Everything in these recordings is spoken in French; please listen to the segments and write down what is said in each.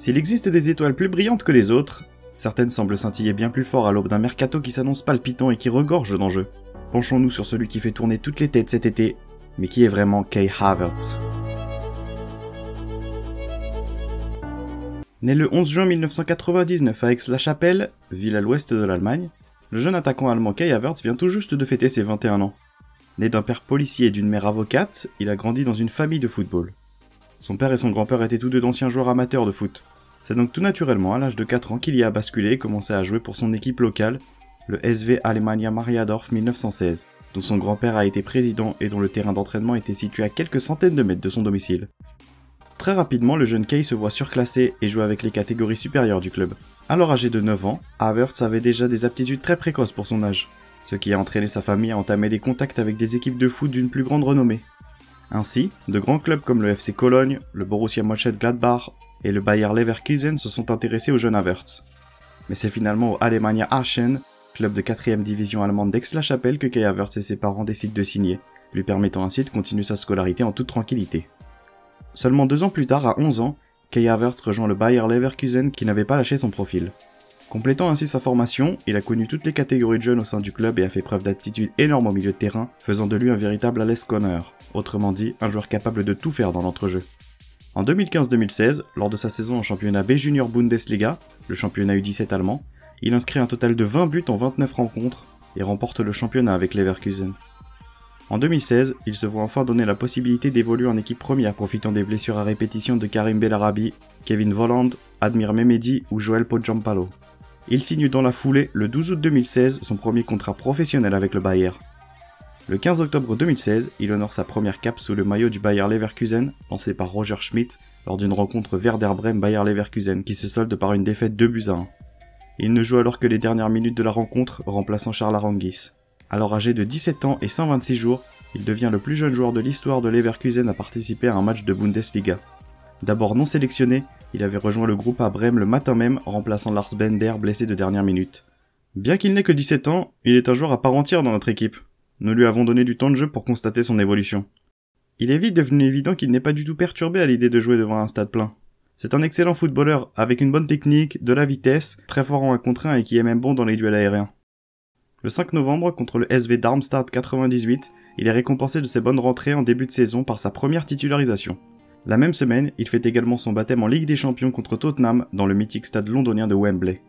S'il existe des étoiles plus brillantes que les autres, certaines semblent scintiller bien plus fort à l'aube d'un mercato qui s'annonce palpitant et qui regorge d'enjeux. Penchons-nous sur celui qui fait tourner toutes les têtes cet été, mais qui est vraiment Kai Havertz. Né le 11 juin 1999 à Aix-la-Chapelle, ville à l'ouest de l'Allemagne, le jeune attaquant allemand Kai Havertz vient tout juste de fêter ses 21 ans. Né d'un père policier et d'une mère avocate, il a grandi dans une famille de football. Son père et son grand-père étaient tous deux d'anciens joueurs amateurs de foot. C'est donc tout naturellement à l'âge de 4 ans qu'il y a basculé et commencé à jouer pour son équipe locale, le SV Alemannia Mariadorf 1916, dont son grand-père a été président et dont le terrain d'entraînement était situé à quelques centaines de mètres de son domicile. Très rapidement, le jeune Kai se voit surclassé et joue avec les catégories supérieures du club. Alors âgé de 9 ans, Havertz avait déjà des aptitudes très précoces pour son âge, ce qui a entraîné sa famille à entamer des contacts avec des équipes de foot d'une plus grande renommée. Ainsi, de grands clubs comme le FC Cologne, le Borussia Mönchengladbach et le Bayer Leverkusen se sont intéressés au jeune Havertz. Mais c'est finalement au Alemannia Aachen, club de 4ème division allemande d'Aix-la-Chapelle, que Kai Havertz et ses parents décident de signer, lui permettant ainsi de continuer sa scolarité en toute tranquillité. Seulement 2 ans plus tard, à 11 ans, Kai Havertz rejoint le Bayer Leverkusen qui n'avait pas lâché son profil. Complétant ainsi sa formation, il a connu toutes les catégories de jeunes au sein du club et a fait preuve d'aptitude énorme au milieu de terrain, faisant de lui un véritable Alles-Könner, autrement dit, un joueur capable de tout faire dans l'entrejeu. En 2015-2016, lors de sa saison en championnat B Junior Bundesliga, le championnat U17 allemand, il inscrit un total de 20 buts en 29 rencontres et remporte le championnat avec Leverkusen. En 2016, il se voit enfin donner la possibilité d'évoluer en équipe première profitant des blessures à répétition de Karim Bellarabi, Kevin Volland, Admir Mehmedi ou Joel Podjampalo. Il signe dans la foulée, le 12 août 2016, son premier contrat professionnel avec le Bayer. Le 15 octobre 2016, il honore sa première cape sous le maillot du Bayer Leverkusen, lancé par Roger Schmidt lors d'une rencontre Werder Brême-Bayer Leverkusen qui se solde par une défaite 2-1. Il ne joue alors que les dernières minutes de la rencontre, remplaçant Charles Aránguiz. Alors âgé de 17 ans et 126 jours, il devient le plus jeune joueur de l'histoire de Leverkusen à participer à un match de Bundesliga. D'abord non sélectionné, il avait rejoint le groupe à Brême le matin même, remplaçant Lars Bender blessé de dernière minute. Bien qu'il n'ait que 17 ans, il est un joueur à part entière dans notre équipe. Nous lui avons donné du temps de jeu pour constater son évolution. Il est vite devenu évident qu'il n'est pas du tout perturbé à l'idée de jouer devant un stade plein. C'est un excellent footballeur, avec une bonne technique, de la vitesse, très fort en 1 contre 1 et qui est même bon dans les duels aériens. Le 5 novembre, contre le SV Darmstadt 98, il est récompensé de ses bonnes rentrées en début de saison par sa première titularisation. La même semaine, il fait également son baptême en Ligue des Champions contre Tottenham dans le mythique stade londonien de Wembley.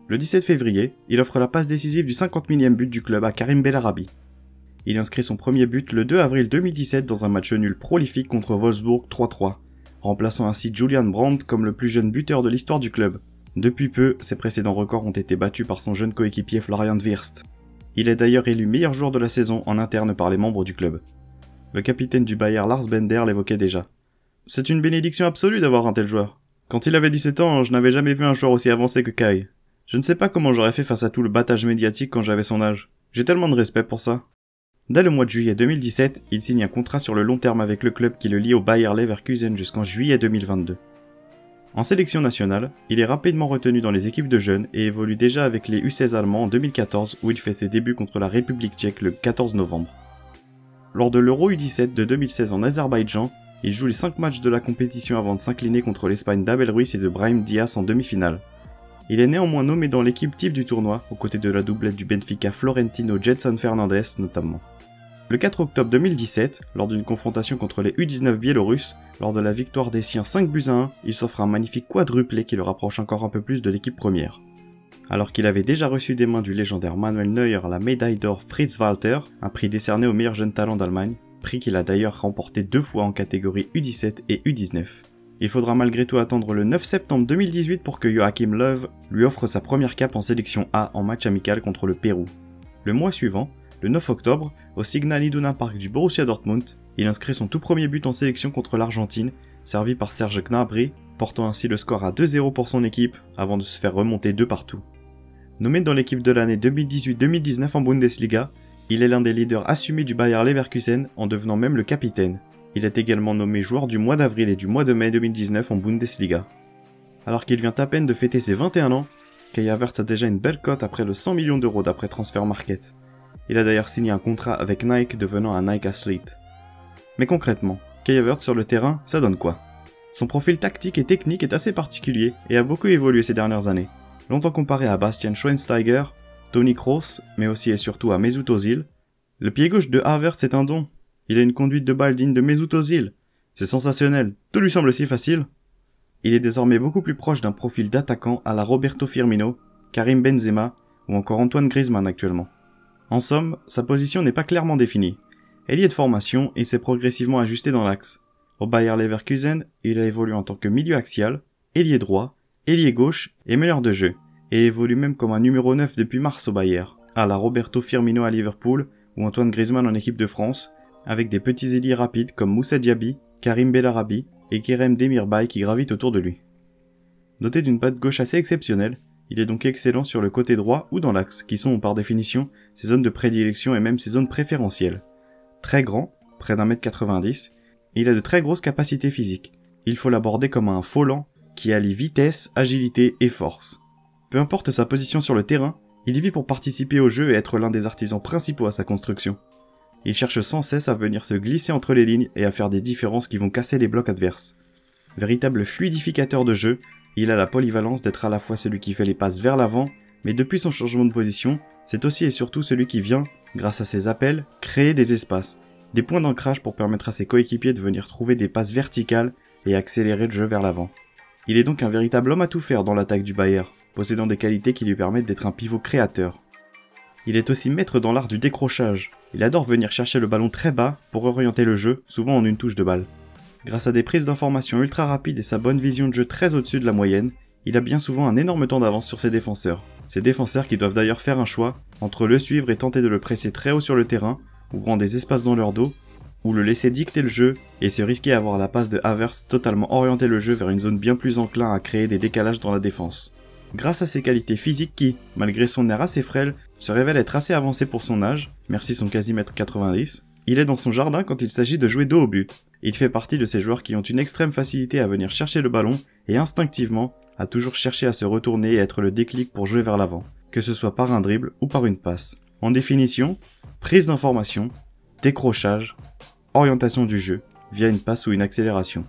Le 17 février, il offre la passe décisive du 50 millième but du club à Karim Bellarabi. Il inscrit son premier but le 2 avril 2017 dans un match nul prolifique contre Wolfsburg 3-3, remplaçant ainsi Julian Brandt comme le plus jeune buteur de l'histoire du club. Depuis peu, ses précédents records ont été battus par son jeune coéquipier Florian Wirtz. Il est d'ailleurs élu meilleur joueur de la saison en interne par les membres du club. Le capitaine du Bayer Lars Bender l'évoquait déjà. C'est une bénédiction absolue d'avoir un tel joueur. Quand il avait 17 ans, je n'avais jamais vu un joueur aussi avancé que Kai. Je ne sais pas comment j'aurais fait face à tout le battage médiatique quand j'avais son âge. J'ai tellement de respect pour ça. Dès le mois de juillet 2017, il signe un contrat sur le long terme avec le club qui le lie au Bayer Leverkusen jusqu'en juillet 2022. En sélection nationale, il est rapidement retenu dans les équipes de jeunes et évolue déjà avec les U16 allemands en 2014 où il fait ses débuts contre la République tchèque le 14 novembre. Lors de l'Euro U17 de 2016 en Azerbaïdjan, il joue les 5 matchs de la compétition avant de s'incliner contre l'Espagne d'Abel Ruiz et de Brahim Diaz en demi-finale. Il est néanmoins nommé dans l'équipe type du tournoi, aux côtés de la doublette du Benfica Florentino Jedson Fernandez notamment. Le 4 octobre 2017, lors d'une confrontation contre les U19 biélorusses, lors de la victoire des siens 5-1, il s'offre un magnifique quadruplé qui le rapproche encore un peu plus de l'équipe première. Alors qu'il avait déjà reçu des mains du légendaire Manuel Neuer la médaille d'or Fritz Walter, un prix décerné au meilleur jeune talent d'Allemagne, prix qu'il a d'ailleurs remporté 2 fois en catégorie U17 et U19. Il faudra malgré tout attendre le 9 septembre 2018 pour que Joachim Löw lui offre sa première cape en sélection A en match amical contre le Pérou. Le mois suivant, le 9 octobre, au Signal Iduna Park du Borussia Dortmund, il inscrit son tout premier but en sélection contre l'Argentine, servi par Serge Gnabry, portant ainsi le score à 2-0 pour son équipe, avant de se faire remonter 2 partout. Nommé dans l'équipe de l'année 2018-2019 en Bundesliga, il est l'un des leaders assumés du Bayer Leverkusen en devenant même le capitaine. Il est également nommé joueur du mois d'avril et du mois de mai 2019 en Bundesliga. Alors qu'il vient à peine de fêter ses 21 ans, Kai Havertz a déjà une belle cote après le 100 millions d'euros d'après Transfer Market. Il a d'ailleurs signé un contrat avec Nike devenant un Nike Athlete. Mais concrètement, Kai Havertz sur le terrain, ça donne quoi? Son profil tactique et technique est assez particulier et a beaucoup évolué ces dernières années. Longtemps comparé à Bastian Schweinsteiger, Toni Kroos, mais aussi et surtout à Mesut Özil, le pied gauche de Havertz est un don. Il a une conduite de balle digne de Mesut Özil. C'est sensationnel, tout lui semble si facile. Il est désormais beaucoup plus proche d'un profil d'attaquant à la Roberto Firmino, Karim Benzema ou encore Antoine Griezmann actuellement. En somme, sa position n'est pas clairement définie. Ailier de formation, il s'est progressivement ajusté dans l'axe. Au Bayer Leverkusen, il a évolué en tant que milieu axial, ailier droit, ailier gauche et meneur de jeu, et évolue même comme un numéro 9 depuis mars au Bayer, à la Roberto Firmino à Liverpool ou Antoine Griezmann en équipe de France, avec des petits ailiers rapides comme Moussa Diaby, Karim Bellarabi et Kerem Demirbay qui gravitent autour de lui. Doté d'une patte gauche assez exceptionnelle, il est donc excellent sur le côté droit ou dans l'axe, qui sont par définition ses zones de prédilection et même ses zones préférentielles. Très grand, près d'1m90, il a de très grosses capacités physiques. Il faut l'aborder comme un faux-lent qui allie vitesse, agilité et force. Peu importe sa position sur le terrain, il y vit pour participer au jeu et être l'un des artisans principaux à sa construction. Il cherche sans cesse à venir se glisser entre les lignes et à faire des différences qui vont casser les blocs adverses. Véritable fluidificateur de jeu, il a la polyvalence d'être à la fois celui qui fait les passes vers l'avant, mais depuis son changement de position, c'est aussi et surtout celui qui vient, grâce à ses appels, créer des espaces, des points d'ancrage pour permettre à ses coéquipiers de venir trouver des passes verticales et accélérer le jeu vers l'avant. Il est donc un véritable homme à tout faire dans l'attaque du Bayer, possédant des qualités qui lui permettent d'être un pivot créateur. Il est aussi maître dans l'art du décrochage. Il adore venir chercher le ballon très bas pour orienter le jeu, souvent en une touche de balle. Grâce à des prises d'informations ultra rapides et sa bonne vision de jeu très au-dessus de la moyenne, il a bien souvent un énorme temps d'avance sur ses défenseurs. Ces défenseurs qui doivent d'ailleurs faire un choix entre le suivre et tenter de le presser très haut sur le terrain, ouvrant des espaces dans leur dos, ou le laisser dicter le jeu et se risquer à voir la passe de Havertz totalement orienter le jeu vers une zone bien plus enclin à créer des décalages dans la défense. Grâce à ses qualités physiques qui, malgré son air assez frêle, se révèle être assez avancé pour son âge, merci son quasi mètre 90, il est dans son jardin quand il s'agit de jouer dos au but. Il fait partie de ces joueurs qui ont une extrême facilité à venir chercher le ballon et instinctivement à toujours chercher à se retourner et être le déclic pour jouer vers l'avant, que ce soit par un dribble ou par une passe. En définition, prise d'information, décrochage, orientation du jeu via une passe ou une accélération.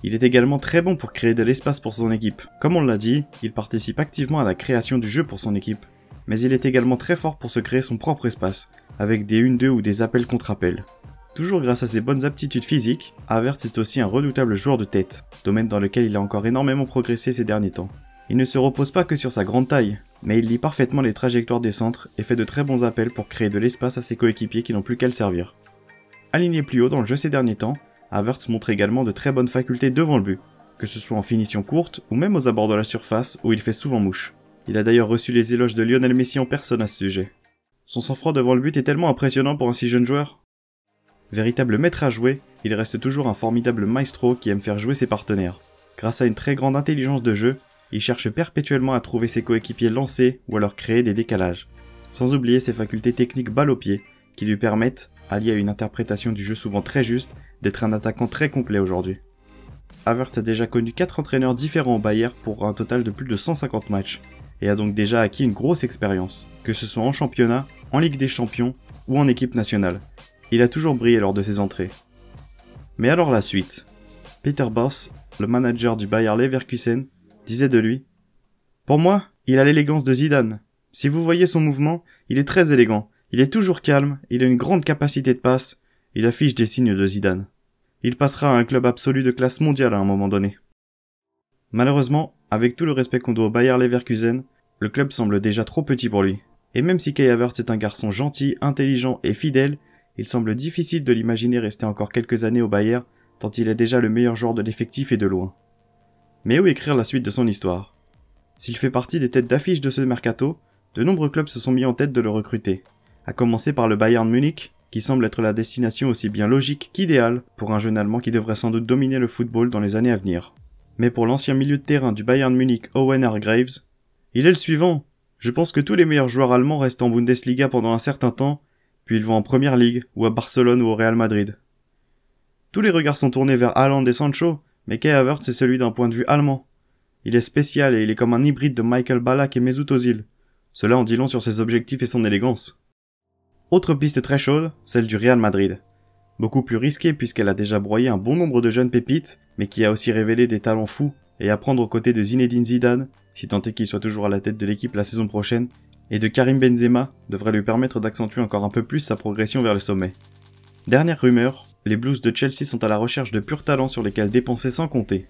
Il est également très bon pour créer de l'espace pour son équipe. Comme on l'a dit, il participe activement à la création du jeu pour son équipe. Mais il est également très fort pour se créer son propre espace, avec des 1-2 ou des appels contre appels. Toujours grâce à ses bonnes aptitudes physiques, Havertz est aussi un redoutable joueur de tête, domaine dans lequel il a encore énormément progressé ces derniers temps. Il ne se repose pas que sur sa grande taille, mais il lit parfaitement les trajectoires des centres et fait de très bons appels pour créer de l'espace à ses coéquipiers qui n'ont plus qu'à le servir. Aligné plus haut dans le jeu ces derniers temps, Havertz montre également de très bonnes facultés devant le but, que ce soit en finition courte ou même aux abords de la surface où il fait souvent mouche. Il a d'ailleurs reçu les éloges de Lionel Messi en personne à ce sujet. Son sang-froid devant le but est tellement impressionnant pour un si jeune joueur. Véritable maître à jouer, il reste toujours un formidable maestro qui aime faire jouer ses partenaires. Grâce à une très grande intelligence de jeu, il cherche perpétuellement à trouver ses coéquipiers lancés ou à leur créer des décalages. Sans oublier ses facultés techniques balle au pied, qui lui permettent, alliées à une interprétation du jeu souvent très juste, d'être un attaquant très complet aujourd'hui. Havertz a déjà connu 4 entraîneurs différents au Bayer pour un total de plus de 150 matchs, et a donc déjà acquis une grosse expérience, que ce soit en championnat, en Ligue des Champions ou en équipe nationale. Il a toujours brillé lors de ses entrées. Mais alors la suite. Peter Bosz, le manager du Bayer Leverkusen, disait de lui: « Pour moi, il a l'élégance de Zidane. Si vous voyez son mouvement, il est très élégant, il est toujours calme, il a une grande capacité de passe, il affiche des signes de Zidane. Il passera à un club absolu de classe mondiale à un moment donné. » Malheureusement, avec tout le respect qu'on doit au Bayer Leverkusen, le club semble déjà trop petit pour lui. Et même si Kai Havertz est un garçon gentil, intelligent et fidèle, il semble difficile de l'imaginer rester encore quelques années au Bayer, tant il est déjà le meilleur joueur de l'effectif et de loin. Mais où écrire la suite de son histoire? S'il fait partie des têtes d'affiche de ce mercato, de nombreux clubs se sont mis en tête de le recruter, à commencer par le Bayern Munich, qui semble être la destination aussi bien logique qu'idéale pour un jeune Allemand qui devrait sans doute dominer le football dans les années à venir. Mais pour l'ancien milieu de terrain du Bayern Munich, Owen Hargreaves, il est le suivant. Je pense que tous les meilleurs joueurs allemands restent en Bundesliga pendant un certain temps, puis ils vont en Première Ligue, ou à Barcelone ou au Real Madrid. Tous les regards sont tournés vers Haaland et Sancho, mais Kai Havertz est celui d'un point de vue allemand. Il est spécial et il est comme un hybride de Michael Ballack et Mesut Özil. Cela en dit long sur ses objectifs et son élégance. Autre piste très chaude, celle du Real Madrid. Beaucoup plus risquée puisqu'elle a déjà broyé un bon nombre de jeunes pépites, mais qui a aussi révélé des talents fous, et à prendre aux côtés de Zinedine Zidane, si tant est qu'il soit toujours à la tête de l'équipe la saison prochaine, et de Karim Benzema, devrait lui permettre d'accentuer encore un peu plus sa progression vers le sommet. Dernière rumeur, les Blues de Chelsea sont à la recherche de purs talents sur lesquels dépenser sans compter.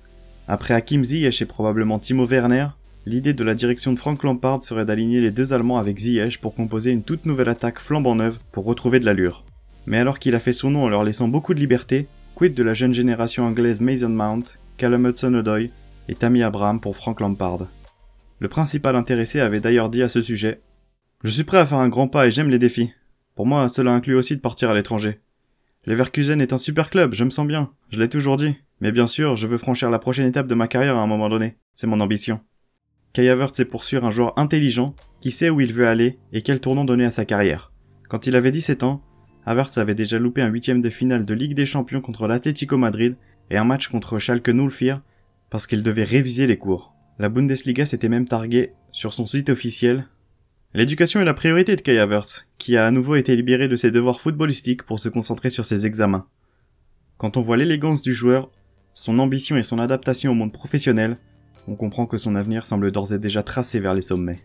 Après Hakim Ziyech et probablement Timo Werner, l'idée de la direction de Frank Lampard serait d'aligner les deux Allemands avec Ziyech pour composer une toute nouvelle attaque flambant neuve pour retrouver de l'allure. Mais alors qu'il a fait son nom en leur laissant beaucoup de liberté, quid de la jeune génération anglaise Mason Mount, Callum Hudson-Odoi et Tammy Abraham pour Frank Lampard. Le principal intéressé avait d'ailleurs dit à ce sujet « Je suis prêt à faire un grand pas et j'aime les défis. Pour moi, cela inclut aussi de partir à l'étranger. Leverkusen est un super club, je me sens bien, je l'ai toujours dit. Mais bien sûr, je veux franchir la prochaine étape de ma carrière à un moment donné. C'est mon ambition. » Kai Havertz est pour sûr un joueur intelligent, qui sait où il veut aller et quel tournant donner à sa carrière. Quand il avait 17 ans, Havertz avait déjà loupé un 8ème de finale de Ligue des Champions contre l'Atlético Madrid et un match contre Schalke 04 parce qu'il devait réviser les cours. La Bundesliga s'était même targuée sur son site officiel. L'éducation est la priorité de Kai Havertz, qui a à nouveau été libéré de ses devoirs footballistiques pour se concentrer sur ses examens. Quand on voit l'élégance du joueur, son ambition et son adaptation au monde professionnel, on comprend que son avenir semble d'ores et déjà tracé vers les sommets.